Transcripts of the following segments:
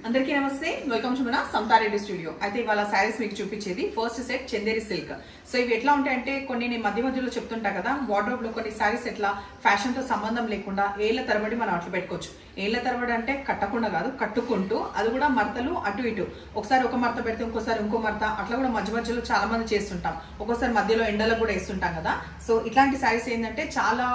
అందరికీ నమస్తే, welcome to మన సంతారెడ్డి స్టూడియో. అయితే ఇవాళ శారీస్ మీకు చూపించేది first set Chanderi silk. So ఇవి ఎట్లా ఉంటాయంటే కొన్ని నేను మధ్యలో చెప్తుంటా కదా, వార్డ్రోబ్ లో కొన్ని శారీస్ ఎట్లా ఫ్యాషన్ తో సంబంధం లేకుండా ఏళ్ల తరబడి మనం అట్లా పెట్టుకోవచ్చు. ఏళ్ల తరబడి అంటే కట్టకుండా కాదు, కట్టుకుంటూ, అది కూడా మడతలు అటు ఇటు, ఒకసారి ఒక మడత పెడితే ఇంకోసారి ఇంకో మడత, అట్లా కూడా మధ్యలో చాలా మంది చేస్తుంటాం. ఒక్కోసారి మధ్యలో ఎండలో కూడా వేస్తుంటాం కదా. సో ఇట్లాంటి శారీస్ ఏంటంటే చాలా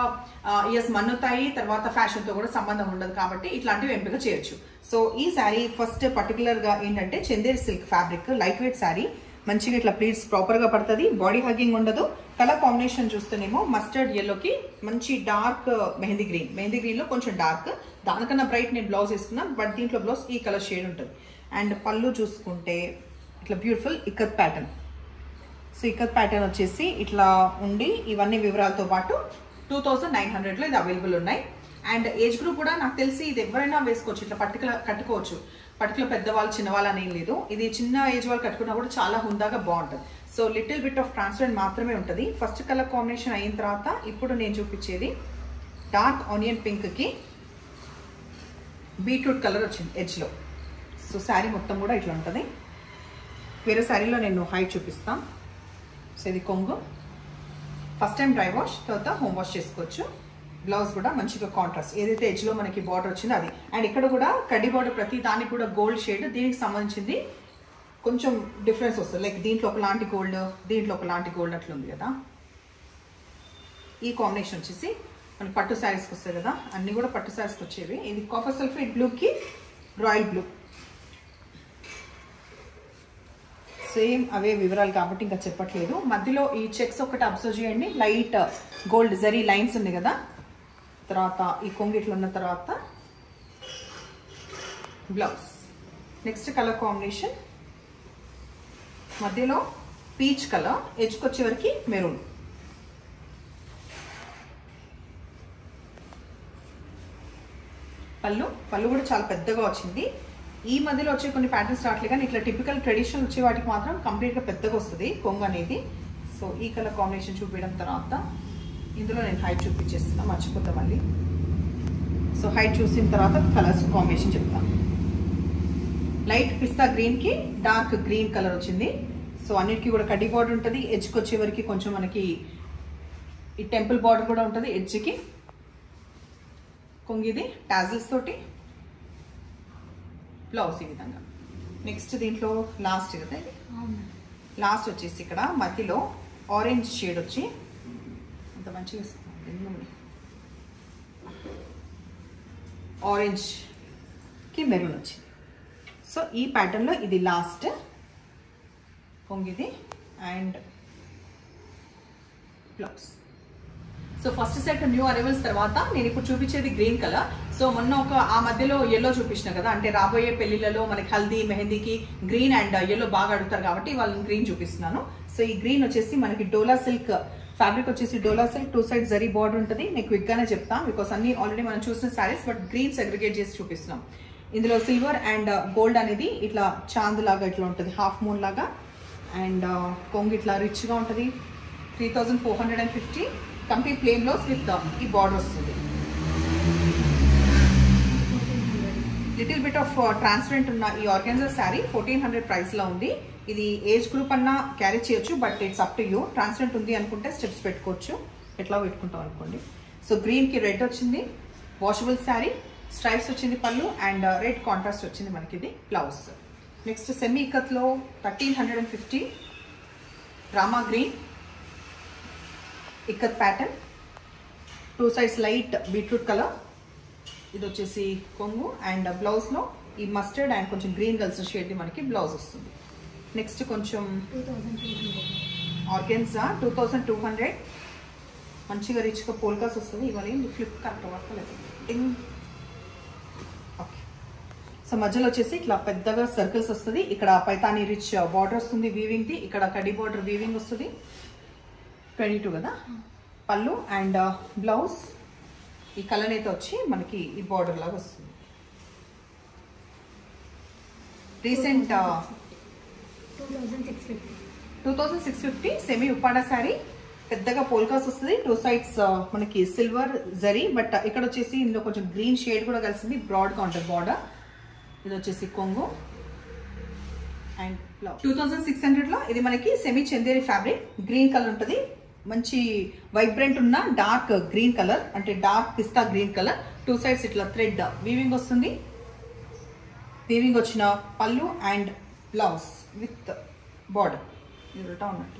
ఇయర్స్ మన్నుతాయి, తర్వాత ఫ్యాషన్ తో కూడా సంబంధం ఉండదు, కాబట్టి ఇట్లాంటివి ఎంపిక చేయొచ్చు. సో ఈ శారీ ఫస్ట్ పర్టికులర్ గా ఏంటంటే Chanderi silk fabric, light weight sari, మంచిగా ఇట్లా ప్లీట్స్ ప్రాపర్ గా పడుతుంది, బాడీ హగ్గింగ్ ఉండదు. కలర్ కాంబినేషన్ చూస్తేనేమో మస్టర్డ్ ఎల్లోకి మంచి డార్క్ మెహందీ గ్రీన్ లో కొంచెం డార్క్, దానికన్నా బ్రైట్ నేను బ్లౌజ్ వేసుకున్నాను, బట్ దీంట్లో బ్లౌజ్ ఈ కలర్ షేడ్ ఉంటుంది. అండ్ పళ్ళు చూసుకుంటే ఇట్లా beautiful ikat pattern. So ikat pattern వచ్చేసి ఇట్లా ఉండి, ఇవన్నీ వివరాలతో పాటు 2900 లో ఇది అవైలబుల్ ఉన్నాయి. అండ్ ఏజ్ గ్రూప్ కూడా నాకు తెలిసి ఇది ఎవరైనా వేసుకోవచ్చు, ఇట్లా కట్టుకోవచ్చు. పర్టికులర్ పెద్దవాళ్ళు చిన్నవాళ్ళు అనేం లేదు, ఇది చిన్న ఏజ్ వాళ్ళు కట్టుకున్నా కూడా చాలా హుందాగా బాగుంటుంది. So little bit of transparent మాత్రమే ఉంటుంది. ఫస్ట్ కలర్ కాంబినేషన్ అయిన తర్వాత ఇప్పుడు నేను చూపించేది డార్క్ ఆనియన్ పింక్ కి బీట్రూట్ కలర్ వచ్చింది ఎడ్జ్ లో. సో శారీ మొత్తం కూడా ఇట్లా ఉంటుంది. వేరే శారీలో నేను హైట్ చూపిస్తాను. సో ఇది కొంగు, ఫస్ట్ టైం డ్రై వాష్, తర్వాత హోమ్ వాష్ చేసుకోవచ్చు. బ్లౌజ్ కూడా మంచిగా కాంట్రాస్ట్, ఏదైతే ఎడ్జ్ లో మనకి బార్డర్ వచ్చిందో అది. అండ్ ఇక్కడ కూడా కడ్డీ బార్డర్, ప్రతి దానికి కూడా గోల్డ్ షేడ్, దీనికి సంబంధించింది కొంచెం డిఫరెన్స్ వస్తుంది. లైక్ దీంట్లో ఒకలాంటి గోల్డ్, దీంట్లో ఒకలాంటి గోల్డ్ అట్లా ఉంది కదా. ఈ కాంబినేషన్ వచ్చేసి మనకి పట్టు శారీస్కి వస్తాయి కదా, అన్ని కూడా పట్టు శారీస్కి వచ్చేవి. ఇది కాపర్ సల్ఫేట్ బ్లూకి రాయల్ బ్లూ, సేమ్ అవే వివరాలు కాబట్టి ఇంకా చెప్పట్లేదు. మధ్యలో ఈ చెక్స్ ఒకటి అబ్జర్వ్ చేయండి, లైట్ గోల్డ్ జరీ లైన్స్ ఉంది కదా. తర్వాత ఈ కొంగిట్లు ఉన్న తర్వాత బ్లౌజ్. నెక్స్ట్ కలర్ కాంబినేషన్ మధ్యలో పీచ్ కలర్, ఎడ్జ్కి వచ్చేవరకు మెరూన్. పళ్ళు కూడా చాలా పెద్దగా వచ్చింది. ఈ మధ్యలో వచ్చే కొన్ని ప్యాటర్న్స్ రావట్లే, కానీ ఇట్లా టిపికల్ ట్రెడిషనల్ వచ్చే వాటికి మాత్రం కంప్లీట్గా పెద్దగా వస్తుంది కొంగు అనేది. సో ఈ కలర్ కాంబినేషన్ చూపించడం తర్వాత ఇందులో నేను హైట్ చూపించేస్తున్నా, మర్చిపోతా మళ్ళీ. సో హైట్ చూసిన తర్వాత కలర్స్ కాంబినేషన్ చెప్తాను. లైట్ పిస్తా గ్రీన్కి డార్క్ గ్రీన్ కలర్ వచ్చింది. సో అన్నిటికీ కూడా కడ్డీ బార్డర్ ఉంటుంది. ఎడ్జ్కి వచ్చేవరకు కొంచెం మనకి ఈ టెంపుల్ బార్డర్ కూడా ఉంటుంది ఎడ్జ్కి. కొంగిది టాజిల్స్ తోటి, బ్లౌజ్ ఈ విధంగా. నెక్స్ట్ దీంట్లో లాస్ట్ కదా, ఇది లాస్ట్ వచ్చేసి ఇక్కడ మధ్యలో ఆరెంజ్ షేడ్ వచ్చి అంత మంచిగా ఆరెంజ్ కి మెరూన్ వచ్చింది. సో ఈ ప్యాటర్న్లో ఇది లాస్ట్ కొంగిది and blouse. So first set new arrivals తర్వాత నేను ఇప్పుడు చూపించేది గ్రీన్ కలర్. సో మొన్న ఆ మధ్యలో ఎల్లో చూపించిన కదా, అంటే రాబోయే పెళ్లిళ్ళలో మనకి హల్దీ మెహందీకి గ్రీన్ అండ్ ఎల్లో బాగా అడుగుతారు కాబట్టి వాళ్ళని గ్రీన్ చూపిస్తున్నాను. సో ఈ గ్రీన్ వచ్చేసి మనకి డోలా సిల్క్ ఫ్యాబ్రిక్ వచ్చేసి డోలా సిల్క్, 2 సైడ్ జరీ బార్డర్ ఉంటుంది. నేను క్విక్ గానే చెప్తాను బికాస్ అన్ని ఆల్రెడీ మనం చూసిన శారీస్, బట్ గ్రీన్ సెగ్రిగేట్ చేసి చూపిస్తున్నాం. ఇందులో సిల్వర్ అండ్ గోల్డ్ అనేది ఇట్లా చాంద్ లాగా ఇట్లా ఉంటుంది, హాఫ్ మూన్ లాగా. అండ్ కొంగు ఇట్లా రిచ్ గా ఉంటుంది. 3450 కంప్లీట్ ప్లేన్ బ్లౌజ్ విత్ ఈ బార్డర్ వస్తుంది. లిటిల్ బిట్ ఆఫ్ ట్రాన్స్పరెంట్ ఉన్న ఈ ఆర్గాన్జా శారీ 1400 ప్రైస్ లో ఉంది. ఇది ఏజ్ గ్రూప్ అన్నా క్యారీ చేయొచ్చు, but it's up to you. Transparent ఉంది అనుకుంటే స్టెప్స్ పెట్టుకోవచ్చు, ఎట్లా పెట్టుకుంటాం అనుకోండి. సో గ్రీన్ కి రెడ్ వచ్చింది, వాషబుల్ శారీ, స్ట్రైప్స్ వచ్చింది పళ్ళు, అండ్ రెడ్ కాంట్రాస్ట్ వచ్చింది మనకి ఇది బ్లౌజ్. నెక్స్ట్ సెమీ ఇక్కత్ లో 1350 Rama green ikat pattern, 2 sides light beetroot colour. ఇది వచ్చేసి కొంగు అండ్ బ్లౌజ్ లో ఈ మస్టర్డ్ అండ్ కొంచెం గ్రీన్ కలిసిన షేడ్ మనకి బ్లౌజ్ వస్తుంది. నెక్స్ట్ కొంచెం ఆర్గెన్జా 2200, మంచిగా రిచ్గా పోల్కాస్ వస్తుంది. ఇవాళ ఏంటి ఫ్లిప్ కరెక్ట్ వర్కలేదు. ఓకే, సో మధ్యలో వచ్చేసి ఇట్లా పెద్దగా సర్కిల్స్ వస్తుంది. ఇక్కడ పైతాని రిచ్ బార్డర్ వస్తుంది వీవింగ్ది, ఇక్కడ కడ్డీ బార్డర్ వీవింగ్ వస్తుంది. 22 కదా పళ్ళు అండ్ బ్లౌజ్ ఈ కలర్ అయితే వచ్చి మనకి ఈ బార్డర్ లాగా వస్తుంది. రీసెంట్ 2650 సెమీ ఉప్పాడ శారీ, పెద్దగా పోల్కాస్ వస్తుంది, 2 సైడ్స్ మనకి సిల్వర్ జరీ, బట్ ఇక్కడ వచ్చేసి ఇందులో కొంచెం గ్రీన్ షేడ్ కూడా కలిసింది, బ్రాడ్ గా ఉంటుంది బార్డర్. ఇది వచ్చేసి కొంగు అండ్ బ్లౌజ్. 2600 లో ఇది మనకి semi Chanderi fabric, green colour ఉంటుంది, మంచి వైబ్రెంట్ ఉన్న డార్క్ గ్రీన్ కలర్, అంటే డార్క్ పిస్తా గ్రీన్ కలర్. 2 సైడ్స్ ఇట్లా థ్రెడ్ వీవింగ్ వస్తుంది. వీవింగ్ వచ్చిన పళ్ళు అండ్ బ్లౌజ్ విత్ బార్డర్. ఇది ఉల్టా ఉన్నట్టు.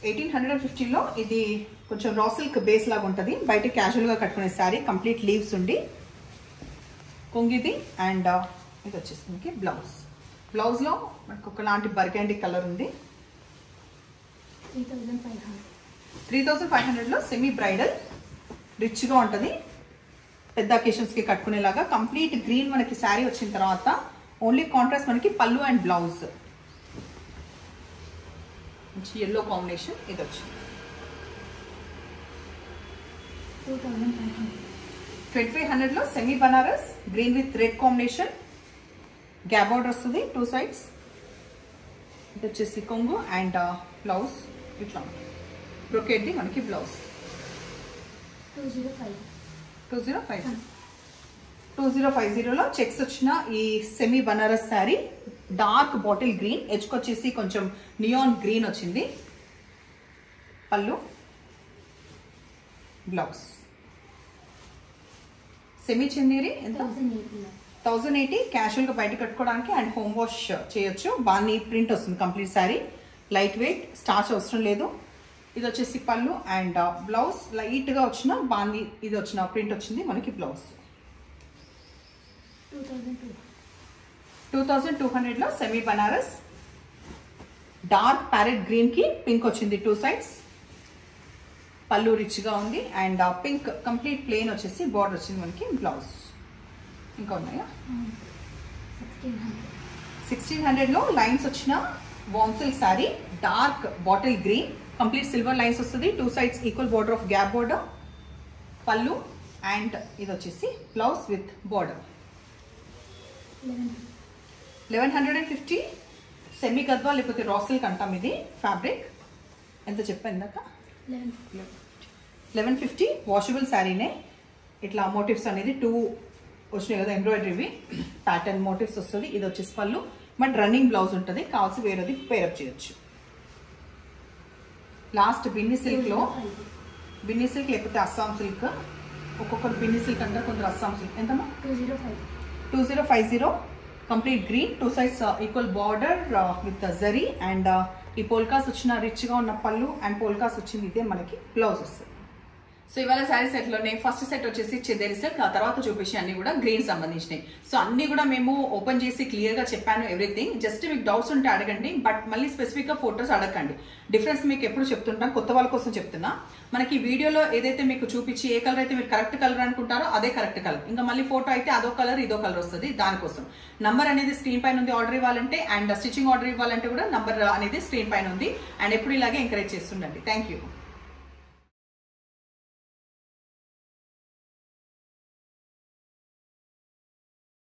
1850 లో ఇది కొంచెం రా సిల్క్ బేస్ లాగా ఉంటుంది. బయట క్యాజువల్ గా కట్టుకునే శారీ, కంప్లీట్ లీవ్స్ ఉండి కొంగిది అండ్ ఇది వచ్చేసి మనకి బ్లౌజ్. బ్లౌజ్ లో మనకు ఒకలాంటి బర్గండి కలర్ ఉంది. 3500 లో సెమీ బ్రైడల్, రిచ్ గా ఉంటుంది, పెద్ద అకేషన్స్ కి కట్టుకునేలాగా. కంప్లీట్ గ్రీన్ మనకి శారీ వచ్చిన తర్వాత ఓన్లీ కాంట్రాస్ట్ మనకి పళ్ళు అండ్ బ్లౌజ్ మంచి ఎల్లో కాంబినేషన్. ఇది వచ్చింది 2500 లో semi Banaras, green with red combination, gap border వస్తుంది 2 సైడ్స్. ఇది వచ్చేసి కొంగు అండ్ బ్లౌజ్ ఇట్లా బ్రొకెట్ ది మనకి బ్లౌజ్. 2050 లో చెక్స్ వచ్చిన ఈ semi Banaras sari, dark bottle green, ఎడ్జ్కి వచ్చేసి కొంచెం నియాన్ గ్రీన్ వచ్చింది. పళ్ళు బ్లౌజ్. సెమీ చందేరి ఎంత? 1080. క్యాజువల్ గా బయట కట్టుకోవడానికి అండ్ హోమ్ వాష్ చేయొచ్చు. బాగా ప్రింట్ వస్తుంది complete sari, light weight, starch అవసరం లేదు. ఇది వచ్చేసి పళ్ళు అండ్ బ్లౌజ్ లైట్ గా వచ్చిన బాగా ఇది వచ్చిన ప్రింట్ వచ్చింది మనకి బ్లౌజ్. 2200 లో semi Banaras, dark parrot green కి పింక్ వచ్చింది 2 సైడ్స్. పళ్ళు రిచ్ గా ఉంది అండ్ పింక్ కంప్లీట్ ప్లెయిన్ వచ్చేసి బార్డర్ వచ్చింది మనకి బ్లౌజ్. ఇంకా ఉన్నాయా? 1600 లో లైన్స్ వచ్చిన వామ్ silk sari, dark bottle green, complete silver lines వస్తుంది. 2 sides equal border of gap border. పళ్ళు అండ్ ఇది వచ్చేసి blouse with border. 1150 semi Gadwal లేకపోతే రా సిల్క్ అంటాం. ఇది ఫ్యాబ్రిక్ ఎంత చెప్పాను ఇందాక? 1150 వాషబుల్ శారీనే. ఇట్లా మోటివ్స్ అనేది 2 వచ్చినాయి కదా, ఎంబ్రాయిడరీవి ప్యాటర్న్ మోటివ్స్ వస్తుంది. ఇది వచ్చేసి పళ్ళు, బట్ రన్నింగ్ బ్లౌజ్ ఉంటుంది, కావాల్సి వేరేది పేరప్ చేయొచ్చు. లాస్ట్ బిన్ని సిల్క్ లో, బిన్ని సిల్క్ లేకపోతే అస్సాం సిల్క్, ఒక్కొక్కరు బిన్ని సిల్క్ అంటారు, కొందరు అస్సాం సిల్క్. ఎంతమ్మా? 2050 complete green, 2 sides equal border with zari and ఈ పోల్కాస్ వచ్చిన రిచ్ గా ఉన్న పళ్ళు అండ్ పోల్కాస్ వచ్చింది. ఇదే మనకి బ్లౌజ్ వస్తుంది. సో ఇవాళ శారీ సెట్ లోనే ఫస్ట్ సెట్ వచ్చేసి చందేరి సిల్క్, ఆ తర్వాత చూపించి అన్ని కూడా గ్రీన్ సంబంధించినవి. సో అన్ని కూడా మేము ఓపెన్ చేసి క్లియర్ గా చెప్పాను ఎవ్రీథింగ్. జస్ట్ మీకు డౌట్స్ ఉంటే అడగండి, బట్ మళ్ళీ స్పెసిఫిక్ గా ఫోటోస్ అడగండి. డిఫరెన్స్ మీకు ఎప్పుడు చెప్తుంటాం, కొత్త వాళ్ళ కోసం చెప్తున్నా. మనకి వీడియోలో ఏదైతే మీకు చూపించి ఏ కలర్ అయితే మీరు కరెక్ట్ కలర్ అనుకుంటారో అదే కరెక్ట్ కలర్, ఇంకా మళ్ళీ ఫోటో అయితే అదో కలర్ ఇదో కలర్ వస్తుంది. దానికోసం నంబర్ అనేది స్క్రీన్ పైన ఉంది. ఆర్డర్ ఇవ్వాలంటే అండ్ స్టిచింగ్ ఆర్డర్ ఇవ్వాలంటే కూడా నంబర్ అనేది స్క్రీన్ పైన ఉంది. అండ్ ఎప్పుడు ఇలాగే ఎంకరేజ్ చేస్తుండండి. Thank you.